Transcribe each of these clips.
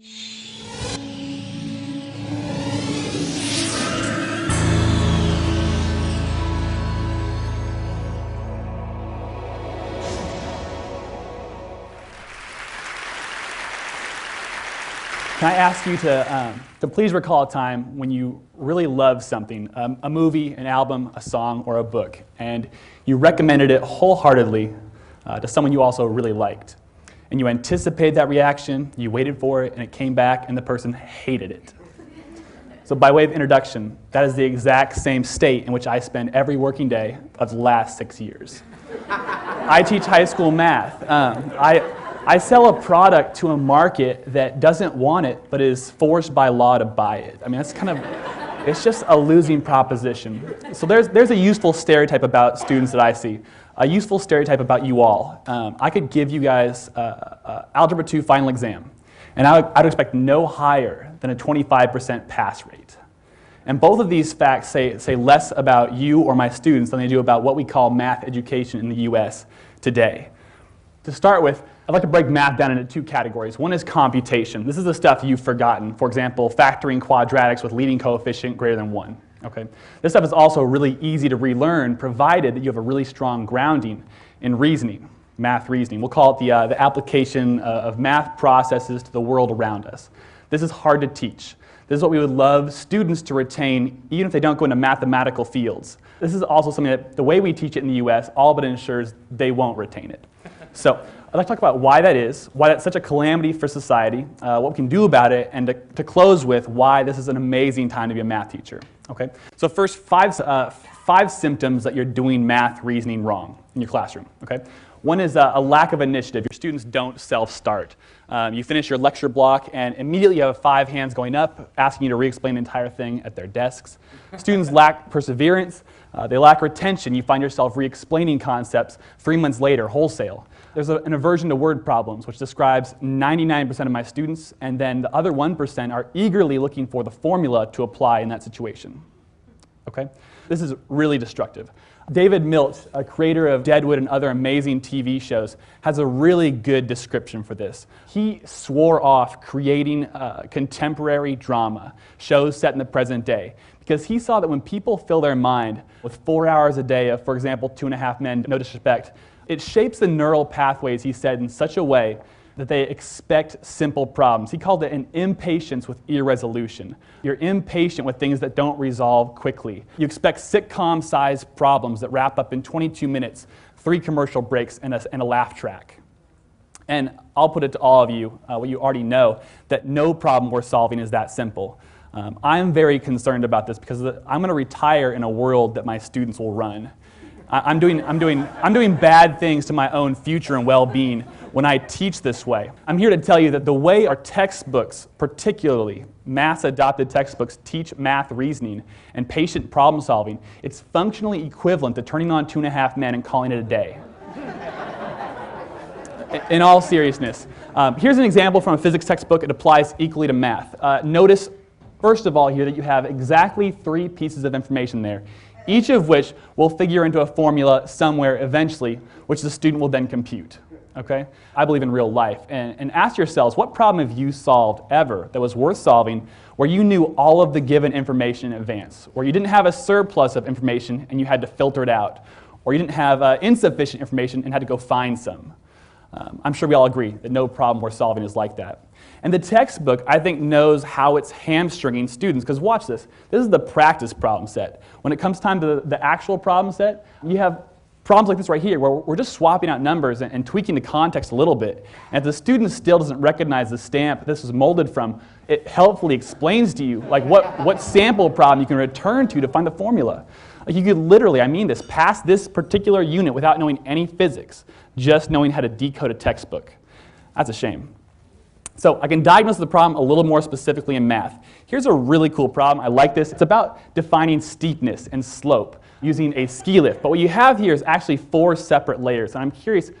Can I ask you to please recall a time when you really loved something, a movie, an album, a song, or a book, and you recommended it wholeheartedly to someone you also really liked. And you anticipated that reaction, you waited for it, and it came back, and the person hated it. So by way of introduction, that is the exact same state in which I spend every working day of the last 6 years. I teach high school math. I sell a product to a market that doesn't want it, but is forced by law to buy it. I mean, it's just a losing proposition. So there's a useful stereotype about students that I see, a useful stereotype about you all. I could give you guys Algebra 2 final exam, and I'd expect no higher than a 25% pass rate. And both of these facts say less about you or my students than they do about what we call math education in the US today. To start with, I'd like to break math down into two categories. One is computation. This is the stuff you've forgotten. For example, factoring quadratics with leading coefficient greater than 1. Okay? This stuff is also really easy to relearn, provided that you have a really strong grounding in reasoning, math reasoning. We'll call it the application of math processes to the world around us. This is hard to teach. This is what we would love students to retain, even if they don't go into mathematical fields. This is also something that the way we teach it in the US all but ensures they won't retain it. So I'd like to talk about why that is, why that's such a calamity for society, what we can do about it, and to close with why this is an amazing time to be a math teacher. Okay? So first, five symptoms that you're doing math reasoning wrong in your classroom. Okay? One is a lack of initiative. Your students don't self-start. You finish your lecture block, and immediately you have 5 hands going up, asking you to re-explain the entire thing at their desks. Students lack perseverance. They lack retention. You find yourself re-explaining concepts 3 months later, wholesale. There's an aversion to word problems, which describes 99% of my students, and then the other 1% are eagerly looking for the formula to apply in that situation. Okay? This is really destructive. David Milch, a creator of Deadwood and other amazing TV shows, has a really good description for this. He swore off creating contemporary drama, shows set in the present day, because he saw that when people fill their mind with 4 hours a day of, for example, 2.5 Men, no disrespect, it shapes the neural pathways, he said, in such a way that they expect simple problems. He called it an impatience with irresolution. You're impatient with things that don't resolve quickly. You expect sitcom-sized problems that wrap up in 22 minutes, 3 commercial breaks, and a laugh track. And I'll put it to all of you, what you already know, that no problem worth solving is that simple. I'm very concerned about this because I'm going to retire in a world that my students will run. I'm doing bad things to my own future and well-being when I teach this way. I'm here to tell you that the way our textbooks, particularly math-adopted textbooks, teach math reasoning and patient problem solving, it's functionally equivalent to turning on 2.5 Men and calling it a day. In all seriousness, here's an example from a physics textbook. It applies equally to math. Notice, first of all, here that you have exactly 3 pieces of information there, each of which will figure into a formula somewhere eventually, which the student will then compute. Okay? I believe in real life. And ask yourselves, what problem have you solved ever that was worth solving where you knew all of the given information in advance, where you didn't have a surplus of information and you had to filter it out, or you didn't have insufficient information and had to go find some? I'm sure we all agree that no problem worth solving is like that. And the textbook, I think, knows how it's hamstringing students, because watch this. This is the practice problem set. When it comes time to the actual problem set, you have problems like this right here, where we're just swapping out numbers and tweaking the context a little bit. And if the student still doesn't recognize the stamp this was molded from, it helpfully explains to you like what sample problem you can return to find the formula. Like you could literally, I mean this, pass this particular unit without knowing any physics, just knowing how to decode a textbook. That's a shame. So I can diagnose the problem a little more specifically in math. Here's a really cool problem. I like this. It's about defining steepness and slope using a ski lift. But what you have here is actually 4 separate layers. And I'm curious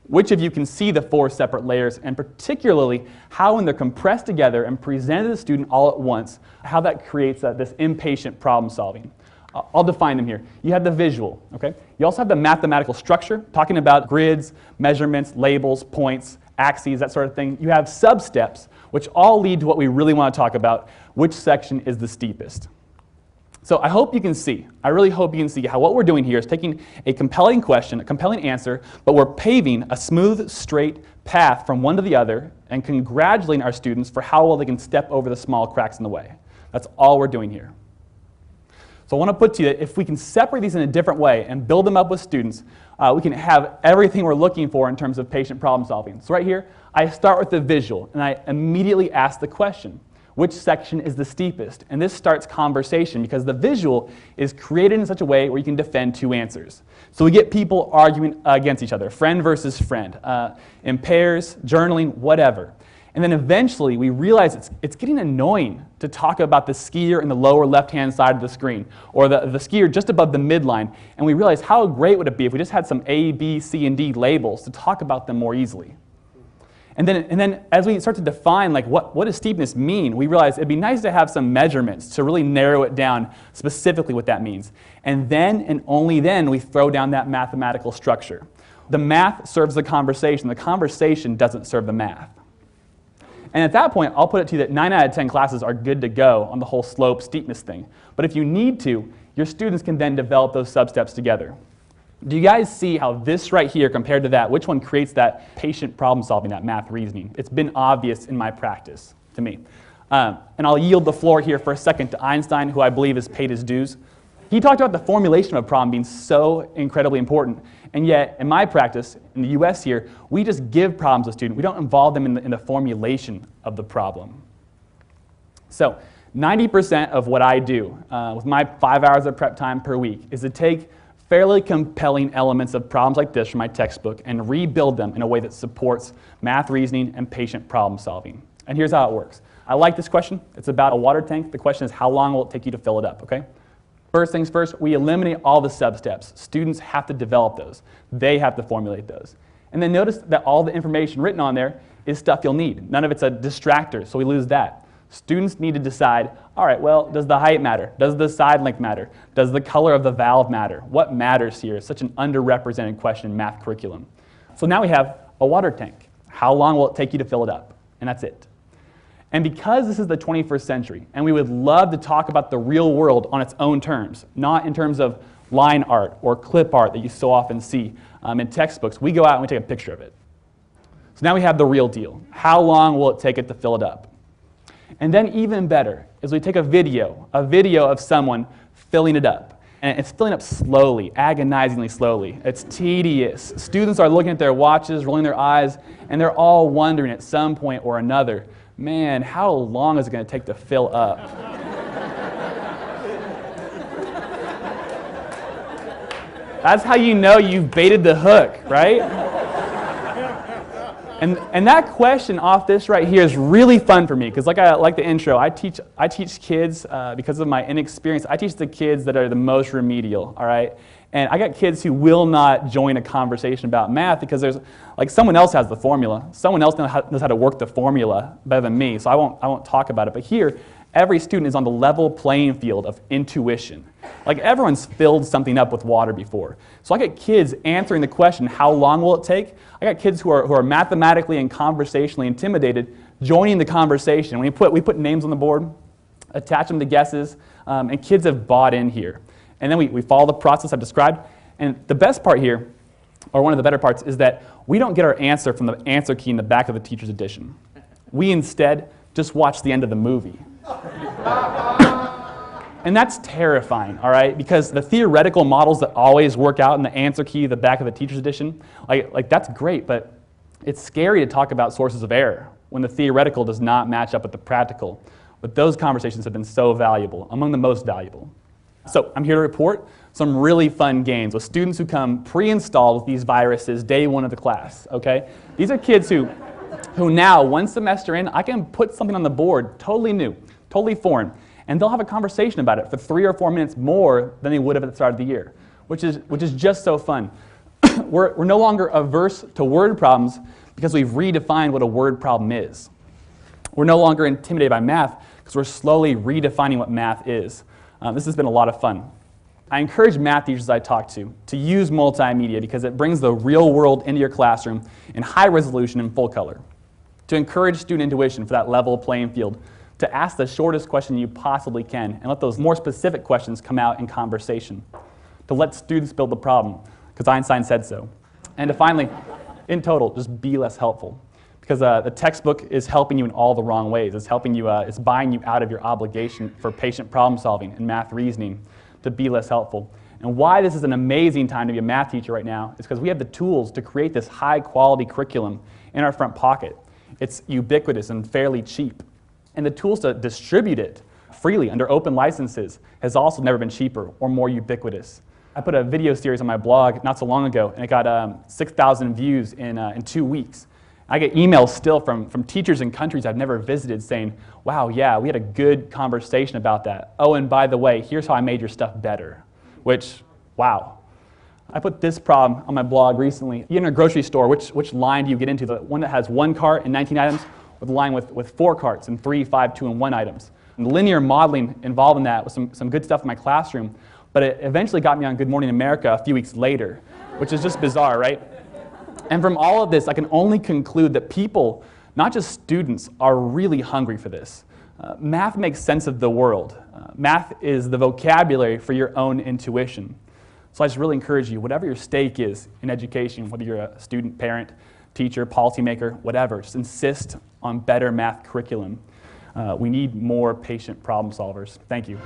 which of you can see the 4 separate layers, and particularly how when they're compressed together and presented to the student all at once, how that creates this impatient problem solving. I'll define them here. You have the visual, okay? You also have the mathematical structure, talking about grids, measurements, labels, points, axes, that sort of thing. You have sub-steps, which all lead to what we really want to talk about, which section is the steepest. So I hope you can see, I really hope you can see how what we're doing here is taking a compelling question, a compelling answer, but we're paving a smooth, straight path from one to the other and congratulating our students for how well they can step over the small cracks in the way. That's all we're doing here. So I want to put to you that if we can separate these in a different way and build them up with students, we can have everything we're looking for in terms of patient problem solving. So right here, I start with the visual, and I immediately ask the question, which section is the steepest? And this starts conversation because the visual is created in such a way where you can defend two answers. So we get people arguing against each other, friend versus friend, in pairs, journaling, whatever. And then eventually we realize it's getting annoying to talk about the skier in the lower left-hand side of the screen or the skier just above the midline. And we realize how great would it be if we just had some A, B, C, and D labels to talk about them more easily. And then as we start to define like what does steepness mean, we realize it'd be nice to have some measurements to really narrow it down specifically what that means. And then and only then we throw down that mathematical structure. The math serves the conversation doesn't serve the math. And at that point, I'll put it to you that 9 out of 10 classes are good to go on the whole slope steepness thing. But if you need to, your students can then develop those sub-steps together. Do you guys see how this right here compared to that, which one creates that patient problem solving, that math reasoning? It's been obvious in my practice to me. And I'll yield the floor here for a second to Einstein, who I believe has paid his dues. He talked about the formulation of a problem being so incredibly important. And yet, in my practice, in the US here, we just give problems to students. We don't involve them in the formulation of the problem. So 90% of what I do with my 5 hours of prep time per week is to take fairly compelling elements of problems like this from my textbook and rebuild them in a way that supports math reasoning and patient problem solving. And here's how it works. I like this question. It's about a water tank. The question is, how long will it take you to fill it up, okay? First things first, we eliminate all the sub-steps. Students have to develop those. They have to formulate those. And then notice that all the information written on there is stuff you'll need. None of it's a distractor, so we lose that. Students need to decide, all right, well, does the height matter? Does the side length matter? Does the color of the valve matter? What matters here? It's such an underrepresented question in math curriculum. So now we have a water tank. How long will it take you to fill it up? And that's it. And because this is the 21st century, and we would love to talk about the real world on its own terms, not in terms of line art or clip art that you so often see in textbooks, we go out and we take a picture of it. So now we have the real deal. How long will it take it to fill it up? And then even better is we take a video of someone filling it up. And it's filling up slowly, agonizingly slowly. It's tedious. Students are looking at their watches, rolling their eyes, and they're all wondering at some point or another, man, how long is it going to take to fill up? That's how you know you've baited the hook, right? And that question off this right here is really fun for me because like the intro, I teach kids, because of my inexperience, I teach the kids that are the most remedial, all right? And I got kids who will not join a conversation about math because there's, like, someone else has the formula. Someone else knows how to work the formula better than me, so I won't talk about it. But here, every student is on the level playing field of intuition. Like, everyone's filled something up with water before. So I get kids answering the question, how long will it take? I got kids who are mathematically and conversationally intimidated joining the conversation. We put names on the board, attach them to guesses, and kids have bought in here. And then we follow the process I've described. And the best part here, or one of the better parts, is that we don't get our answer from the answer key in the back of the teacher's edition. We instead just watch the end of the movie. And that's terrifying, all right? Because the theoretical models that always work out in the answer key, the back of the teacher's edition, like that's great, but it's scary to talk about sources of error when the theoretical does not match up with the practical. But those conversations have been so valuable, among the most valuable. So I'm here to report some really fun games with students who come pre-installed with these viruses day one of the class, okay? These are kids who now, one semester in, I can put something on the board totally new, totally foreign, and they'll have a conversation about it for 3 or 4 minutes more than they would have at the start of the year, which is just so fun. We're no longer averse to word problems because we've redefined what a word problem is. We're no longer intimidated by math because we're slowly redefining what math is. This has been a lot of fun. I encourage math teachers I talk to use multimedia because it brings the real world into your classroom in high resolution and full color. To encourage student intuition for that level playing field, to ask the shortest question you possibly can and let those more specific questions come out in conversation. To let students build the problem, because Einstein said so. And to finally, in total, just be less helpful. Because the textbook is helping you in all the wrong ways. It's helping you, it's buying you out of your obligation for patient problem solving and math reasoning to be less helpful. And why this is an amazing time to be a math teacher right now is because we have the tools to create this high quality curriculum in our front pocket. It's ubiquitous and fairly cheap. And the tools to distribute it freely under open licenses has also never been cheaper or more ubiquitous. I put a video series on my blog not so long ago, and it got 6,000 views in 2 weeks. I get emails still from teachers in countries I've never visited saying, wow, yeah, we had a good conversation about that. Oh, and by the way, here's how I made your stuff better. Which, wow. I put this problem on my blog recently. You're in a grocery store, which line do you get into? The one that has 1 cart and 19 items, or the line with 4 carts and 3, 5, 2, and 1 items? And linear modeling involved in that was some good stuff in my classroom, but it eventually got me on Good Morning America a few weeks later, which is just bizarre, right? And from all of this, I can only conclude that people, not just students, are really hungry for this. Math makes sense of the world. Math is the vocabulary for your own intuition. So I just really encourage you, whatever your stake is in education, whether you're a student, parent, teacher, policymaker, whatever, just insist on better math curriculum. We need more patient problem solvers. Thank you.